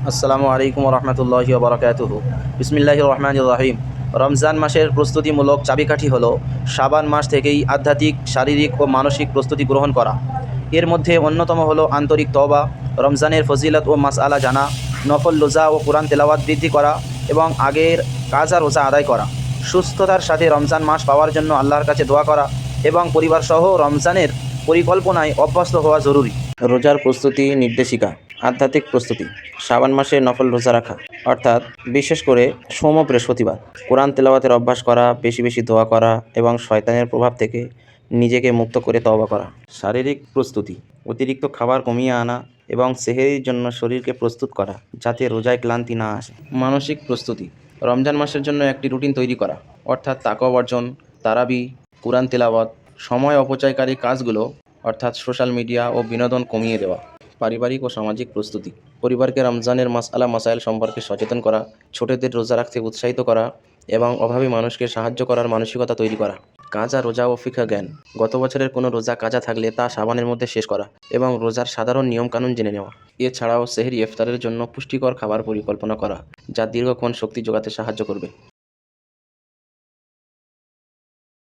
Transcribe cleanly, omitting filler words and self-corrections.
আসসালামু আলাইকুম রহমতুল্লাহি বারাকাতুহু। বিসমিল্লাহির রহমানির রহিম। রমজান মাসের প্রস্তুতিমূলক চাবিকাঠি হলো শাবান মাস থেকেই আধ্যাত্মিক, শারীরিক ও মানসিক প্রস্তুতি গ্রহণ করা। এর মধ্যে অন্যতম হলো আন্তরিক তওবা, রমজানের ফজিলত ও মাসআলা জানা, নফল রোজা ও কোরআন তেলাওয়াত বৃদ্ধি করা এবং আগের কাজা রোজা আদায় করা। সুস্থতার সাথে রমজান মাস পাওয়ার জন্য আল্লাহর কাছে দোয়া করা এবং পরিবারসহ রমজানের পরিকল্পনায় অভ্যস্ত হওয়া জরুরি। রোজার প্রস্তুতি নির্দেশিকা। আধ্যাত্মিক প্রস্তুতি। শাবান মাসে নফল রোজা রাখা, অর্থাৎ বিশেষ করে সোম ও বৃহস্পতিবার। কোরআন তেলাওয়াতের অভ্যাস করা, বেশি বেশি দোয়া করা এবং শয়তানের প্রভাব থেকে নিজেকে মুক্ত করে তওবা করা। শারীরিক প্রস্তুতি। অতিরিক্ত খাবার কমিয়ে আনা এবং সেহরির জন্য শরীরকে প্রস্তুত করা যাতে রোজায় ক্লান্তি না আসে। মানসিক প্রস্তুতি। রমজান মাসের জন্য একটি রুটিন তৈরি করা, অর্থাৎ তাকওয়া অর্জন, তারাবি, কোরআন তেলাওয়াত, সময় অপচয়কারী কাজগুলো অর্থাৎ সোশ্যাল মিডিয়া ও বিনোদন কমিয়ে দেওয়া। পারিবারিক ও সামাজিক প্রস্তুতি। পরিবারকে রমজানের মাসআলা মাসাইল সম্পর্কে সচেতন করা, ছোটদের রোজা রাখতে উৎসাহিত করা এবং অভাবী মানুষকে সাহায্য করার মানসিকতা তৈরি করা। কাজা, রোজা ও ফিকহ জ্ঞান। গত বছরের কোনো রোজা কাজা থাকলে তা শাবানের মধ্যে শেষ করা এবং রোজার সাধারণ নিয়মকানুন জেনে নেওয়া। এছাড়াও সেহরি ইফতারের জন্য পুষ্টিকর খাবার পরিকল্পনা করা যা দীর্ঘক্ষণ শক্তি যোগাতে সাহায্য করবে।